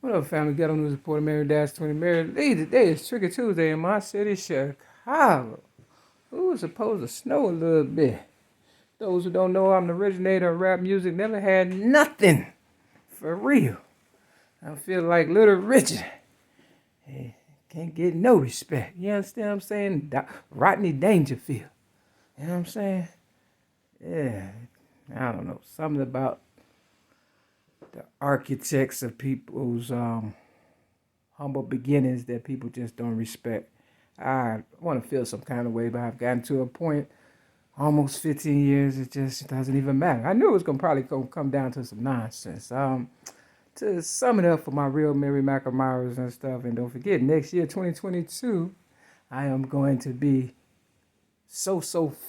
What up, family? Ghetto News Reporter, Mary Dash 20 Mary. Today is Tricky Tuesday in my city, Chicago. Ooh, it's supposed to snow a little bit. Those who don't know, I'm the originator of rap music. Never had nothing for real. I feel like Little Richard. Hey, can't get no respect. You understand what I'm saying? Rodney Dangerfield. You know what I'm saying? Yeah. I don't know. Something about the architects of people's humble beginnings that people just don't respect. I want to feel some kind of way, but I've gotten to a point, almost 15 years, it just doesn't even matter. I knew it was probably gonna come down to some nonsense. To sum it up for my real Mary McNamara's and stuff, and don't forget, next year, 2022, I am going to be so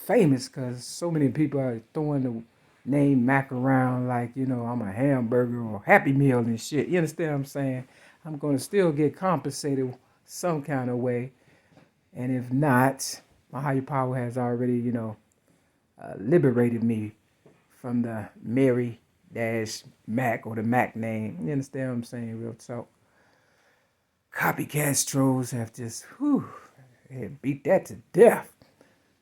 famous because so many people are throwing the name Mac around like, I'm a hamburger or Happy Meal and shit. You understand what I'm saying? I'm going to still get compensated some kind of way. And if not, my higher power has already, liberated me from the Mary dash Mac or the Mac name. You understand what I'm saying? Real talk. Copycat trolls have just, beat that to death.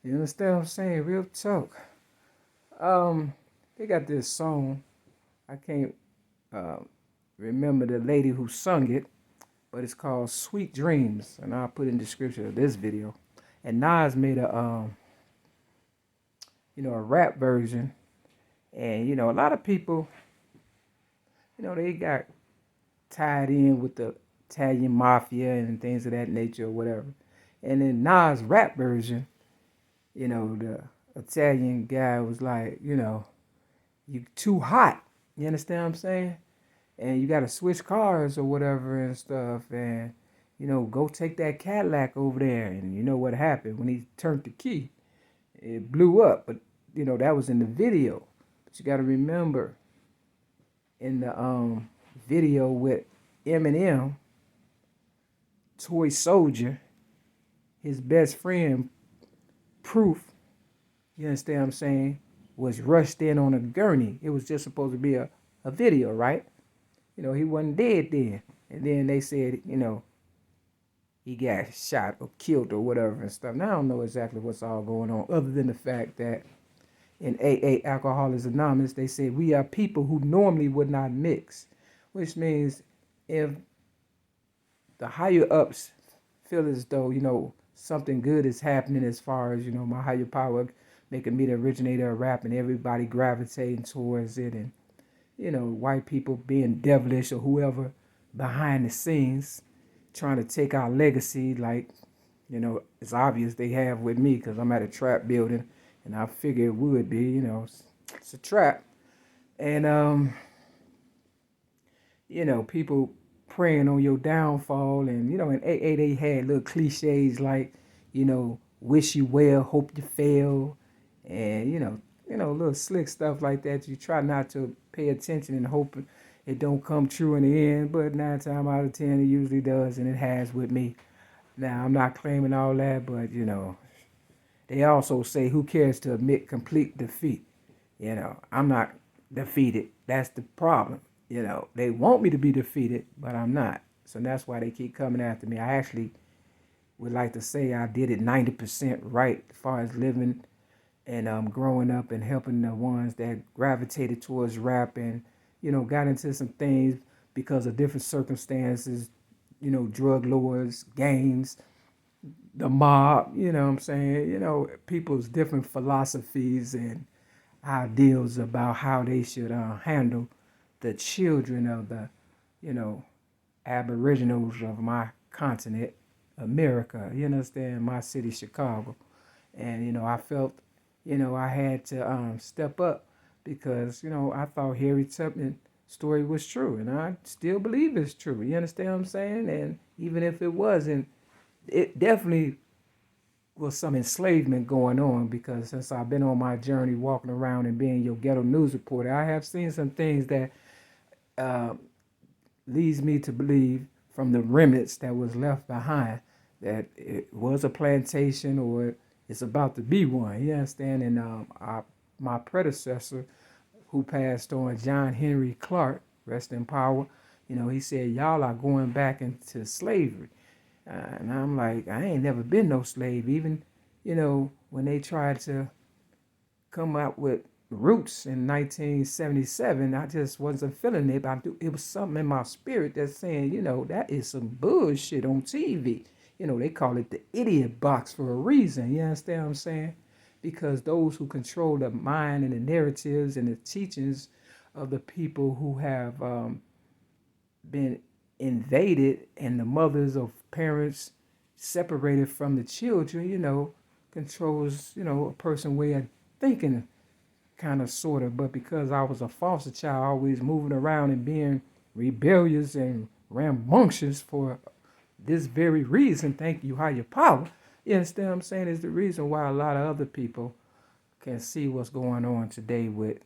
You understand what I'm saying? Real talk. They got this song. I can't remember the lady who sung it, but it's called Sweet Dreams, and I'll put in the description of this video. And Nas made a a rap version, and a lot of people, they got tied in with the Italian mafia and things of that nature or whatever. And in Nas' rap version, the Italian guy was like, you too hot. You understand what I'm saying? And you got to switch cars or whatever and stuff. And, go take that Cadillac over there. And you know what happened when he turned the key? It blew up. But, that was in the video. But you got to remember, in the video with Eminem, Toy Soldier, his best friend, Proof, you understand what I'm saying, was rushed in on a gurney. It was just supposed to be a video, right? He wasn't dead then. And then they said, he got shot or killed or whatever and stuff. Now I don't know exactly what's all going on, other than the fact that in AA, Alcoholics Anonymous, they said we are people who normally would not mix, which means if the higher ups feel as though, something good is happening as far as, my higher power making me the originator of rap and everybody gravitating towards it, and, white people being devilish or whoever behind the scenes trying to take our legacy, like, it's obvious they have with me because I'm at a trap building and I figure it would be, it's a trap. And, people preying on your downfall. And, in AA, they had little cliches like, wish you well, hope you fail. And, little slick stuff like that. You try not to pay attention and hope it don't come true in the end. But 9 times out of 10, it usually does. And it has with me. Now, I'm not claiming all that, but, they also say, who cares to admit complete defeat? I'm not defeated. That's the problem. They want me to be defeated, but I'm not. So that's why they keep coming after me. I actually would like to say I did it 90% right as far as living and growing up and helping the ones that gravitated towards rap and, got into some things because of different circumstances, drug lords, gangs, the mob, what I'm saying, people's different philosophies and ideals about how they should handle the children of the, aboriginals of my continent, America, you understand, my city, Chicago. And, I felt, I had to step up because, I thought Harry Tubman's story was true. And I still believe it's true. You understand what I'm saying? And even if it wasn't, it definitely was some enslavement going on because since I've been on my journey walking around and being your ghetto news reporter, I have seen some things that leads me to believe from the remnants that was left behind that it was a plantation or it's about to be one. You understand? And my predecessor, who passed on, John Henry Clark, rest in power, He said, y'all are going back into slavery. And I'm like, I ain't never been no slave. Even, when they tried to come out with Roots in 1977, I just wasn't feeling it. It was something in my spirit that's saying, that is some bullshit on TV. They call it the idiot box for a reason. You understand what I'm saying? Because those who control the mind and the narratives and the teachings of the people who have been invaded, and the mothers of parents separated from the children, controls, a person's way of thinking, kind of, sort of. But because I was a foster child, always moving around and being rebellious and rambunctious for this very reason, thank you, higher power. You understand what I'm saying? Is the reason why a lot of other people can see what's going on today with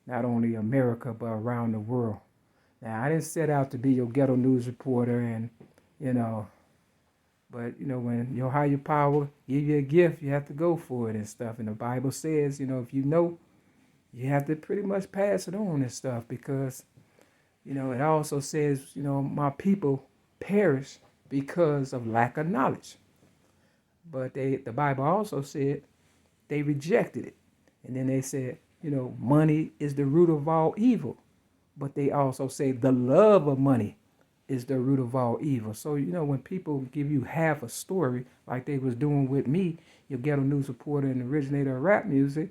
not only America, but around the world. Now, I didn't set out to be your ghetto news reporter, and, but, when your higher power give you a gift, you have to go for it and stuff. And the Bible says, if you have to pretty much pass it on and stuff, because, it also says, my people perish because of lack of knowledge. But the Bible also said they rejected it. And then they said, money is the root of all evil. But they also say the love of money is the root of all evil. So, when people give you half a story, like they was doing with me, your ghetto news reporter and originator of rap music,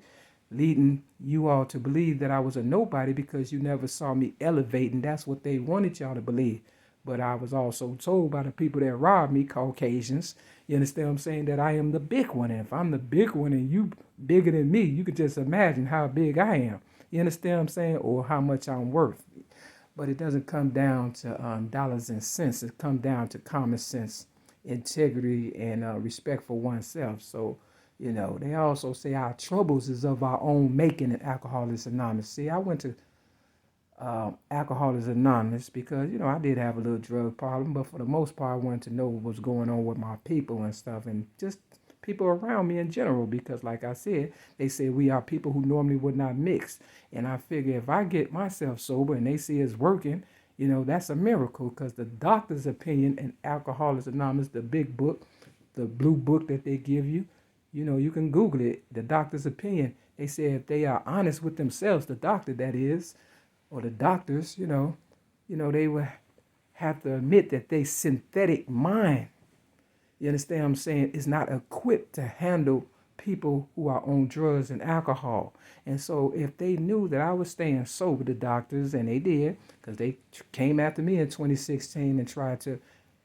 leading you all to believe that I was a nobody because you never saw me elevating. That's what they wanted y'all to believe. But I was also told by the people that robbed me, Caucasians, you understand what I'm saying, that I am the big one. And if I'm the big one and you bigger than me, you could just imagine how big I am. You understand what I'm saying? Or how much I'm worth. But it doesn't come down to dollars and cents. It comes down to common sense, integrity, and respect for oneself. So, they also say our troubles is of our own making in Alcoholics Anonymous. See, I went to Alcoholics Anonymous because, I did have a little drug problem, but for the most part, I wanted to know what was going on with my people and stuff, and just people around me in general, because like I said, they say we are people who normally would not mix. And I figure if I get myself sober and they see it's working, that's a miracle, because the doctor's opinion in Alcoholics Anonymous, the big book, the blue book that they give you, you can Google it, the doctor's opinion. They say if they are honest with themselves, the doctor that is, or the doctors, they would have to admit that they synthetic mind, you understand what I'm saying, is not equipped to handle people who are on drugs and alcohol. And so if they knew that I was staying sober, the doctors, and they did, because they came after me in 2016 and tried to,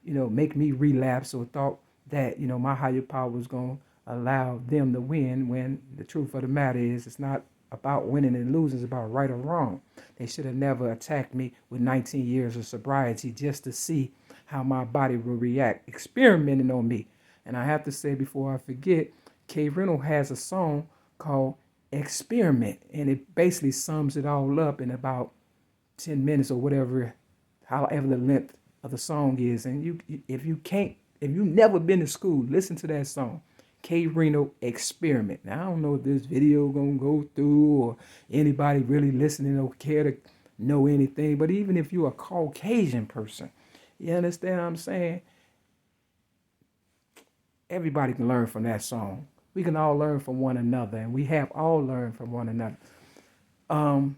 make me relapse, or thought that, my higher power was going to allow them to win, when the truth of the matter is it's not about winning and losing, it's about right or wrong. They should have never attacked me with 19 years of sobriety just to see how my body will react, experimenting on me. And I have to say before I forget, K. Reynolds has a song called Experiment, and it basically sums it all up in about 10 minutes or whatever, however the length of the song is. And if you've never been to school, listen to that song. K. Reno Experiment. Now, I don't know if this video gonna go through or anybody really listening or care to know anything, but even if you're a Caucasian person, you understand what I'm saying? Everybody can learn from that song. We can all learn from one another, and we have all learned from one another. In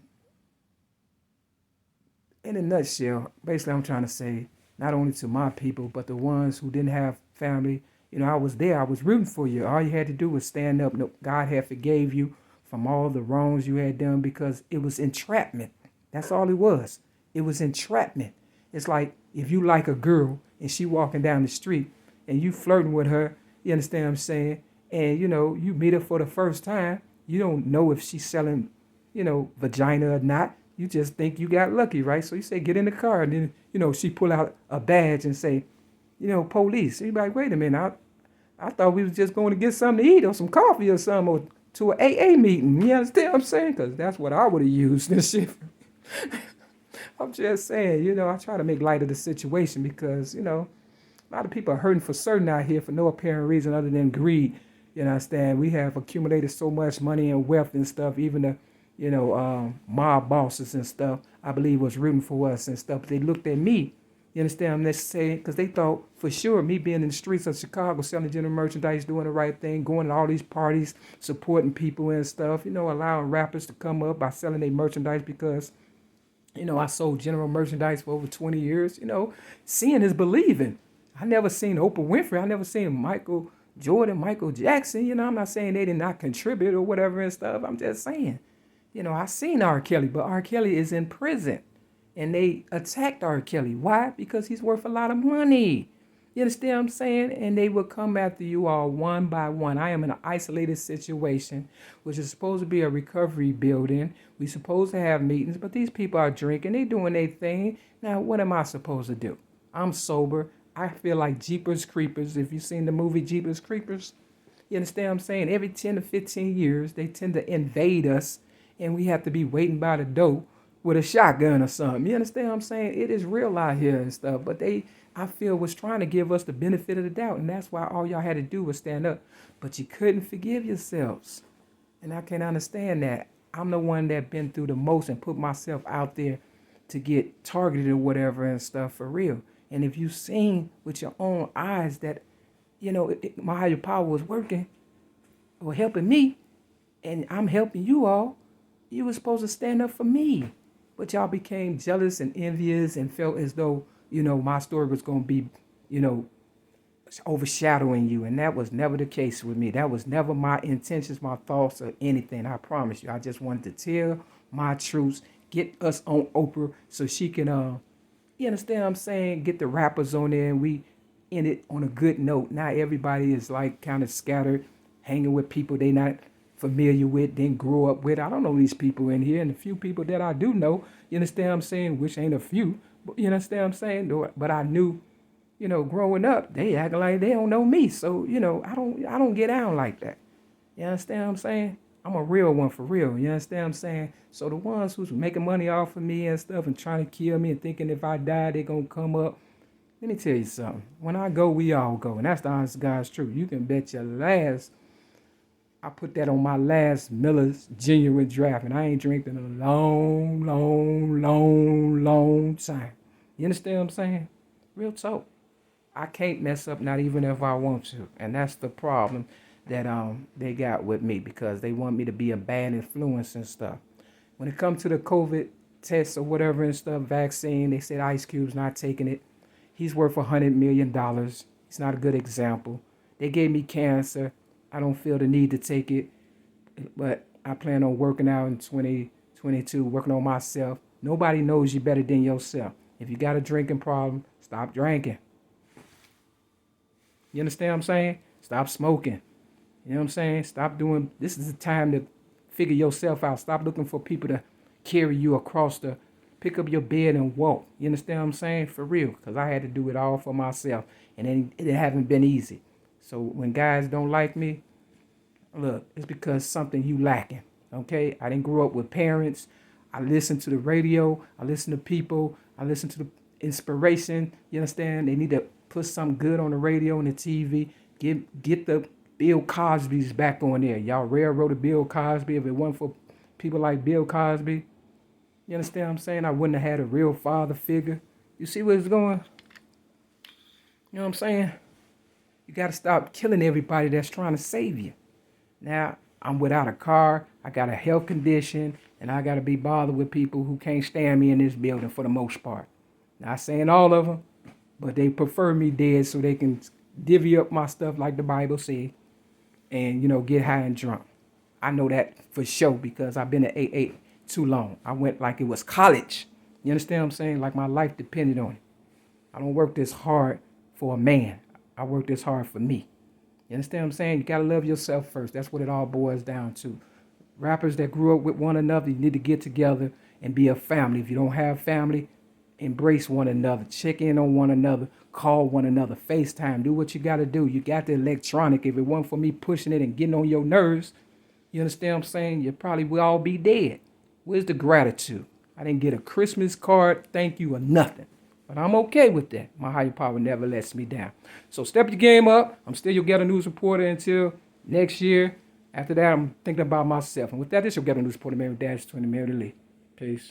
a nutshell, basically I'm trying to say, not only to my people, but the ones who didn't have family, I was there. I was rooting for you. All you had to do was stand up. God had forgave you from all the wrongs you had done, because it was entrapment. That's all it was. It was entrapment. It's like if you like a girl and she walking down the street and you flirting with her, you understand what I'm saying? And, you meet her for the first time. You don't know if she's selling, vagina or not. You just think you got lucky, right? So you say, get in the car. And then, she pull out a badge and say, police. You're like, wait a minute, I thought we was just going to get something to eat or some coffee or something, or to an AA meeting. You understand what I'm saying? Because that's what I would have used this shit. I'm just saying, I try to make light of the situation, because, a lot of people are hurting for certain out here for no apparent reason other than greed. You understand? We have accumulated so much money and wealth and stuff. Even mob bosses and stuff, I believe was rooting for us and stuff. But they looked at me, you understand? Let's say, because they thought for sure me being in the streets of Chicago, selling general merchandise, doing the right thing, going to all these parties, supporting people and stuff, allowing rappers to come up by selling their merchandise because, I sold general merchandise for over 20 years. Seeing is believing. I never seen Oprah Winfrey. I never seen Michael Jordan, Michael Jackson. I'm not saying they did not contribute or whatever and stuff. I'm just saying, I seen R. Kelly, but R. Kelly is in prison. And they attacked R. Kelly. Why? Because he's worth a lot of money. You understand what I'm saying? And they will come after you all one by one. I am in an isolated situation, which is supposed to be a recovery building. We're supposed to have meetings, but these people are drinking. They doing their thing. Now, what am I supposed to do? I'm sober. I feel like Jeepers Creepers. If you've seen the movie Jeepers Creepers, you understand what I'm saying? Every 10 to 15 years, they tend to invade us, and we have to be waiting by the door with a shotgun or something. You understand what I'm saying? It is real out here and stuff, but I feel, was trying to give us the benefit of the doubt, and that's why all y'all had to do was stand up. But you couldn't forgive yourselves, and I can't understand that. I'm the one that been through the most and put myself out there to get targeted or whatever and stuff for real. And if you've seen with your own eyes that, my higher power was working or helping me, and I'm helping you all, you were supposed to stand up for me. But y'all became jealous and envious and felt as though, my story was going to be, overshadowing you. And that was never the case with me. That was never my intentions, my thoughts, or anything. I promise you. I just wanted to tell my truths, get us on Oprah so she can, you understand what I'm saying? Get the rappers on there and we end it on a good note. Now everybody is like kind of scattered, hanging with people they not familiar with, didn't grow up with. I don't know these people in here, and the few people that I do know, you understand what I'm saying, which ain't a few, but you understand what I'm saying? But I knew, growing up, they acting like they don't know me. So, I don't get down like that. You understand what I'm saying? I'm a real one for real. You understand what I'm saying? So the ones who's making money off of me and stuff and trying to kill me and thinking if I die, they gonna come up. Let me tell you something. When I go, we all go. And that's the honest God's truth. You can bet your last. I put that on my last Miller's genuine draft, and I ain't drank in a long, long, long, long time. You understand what I'm saying? Real talk. I can't mess up, not even if I want to. And that's the problem that they got with me, because they want me to be a bad influence and stuff. When it comes to the COVID test or whatever and stuff, vaccine, they said Ice Cube's not taking it. He's worth $100 million. He's not a good example. They gave me cancer. I don't feel the need to take it, but I plan on working out in 2022, working on myself. Nobody knows you better than yourself. If you got a drinking problem, stop drinking. You understand what I'm saying? Stop smoking. You know what I'm saying? Stop doing, this is the time to figure yourself out. Stop looking for people to carry you across pick up your bed and walk. You understand what I'm saying? For real, because I had to do it all for myself, and it haven't been easy. So when guys don't like me, look, it's because something you lacking, okay? I didn't grow up with parents. I listen to the radio. I listen to people. I listen to the inspiration. You understand? They need to put something good on the radio and the TV. Get the Bill Cosby's back on there. Y'all railroaded Bill Cosby. If it wasn't for people like Bill Cosby, you understand what I'm saying? I wouldn't have had a real father figure. You see where it's going? You know what I'm saying? You got to stop killing everybody that's trying to save you. Now, I'm without a car, I got a health condition, and I got to be bothered with people who can't stand me in this building for the most part. Not saying all of them, but they prefer me dead so they can divvy up my stuff like the Bible said and, get high and drunk. I know that for sure because I've been at AA too long. I went like it was college. You understand what I'm saying? Like my life depended on it. I don't work this hard for a man. I work this hard for me. You understand what I'm saying? You got to love yourself first. That's what it all boils down to. Rappers that grew up with one another, you need to get together and be a family. If you don't have family, embrace one another. Check in on one another. Call one another. FaceTime. Do what you got to do. You got the electronic. If it wasn't for me pushing it and getting on your nerves, you understand what I'm saying? You probably will all be dead. Where's the gratitude? I didn't get a Christmas card, thank you, or nothing. But I'm okay with that. My higher power never lets me down. So step your game up. I'm still your Ghetto News reporter until next year. After that, I'm thinking about myself. And with that, this is Gavin News Porter, man with Dash 20 Mary Lee. Peace.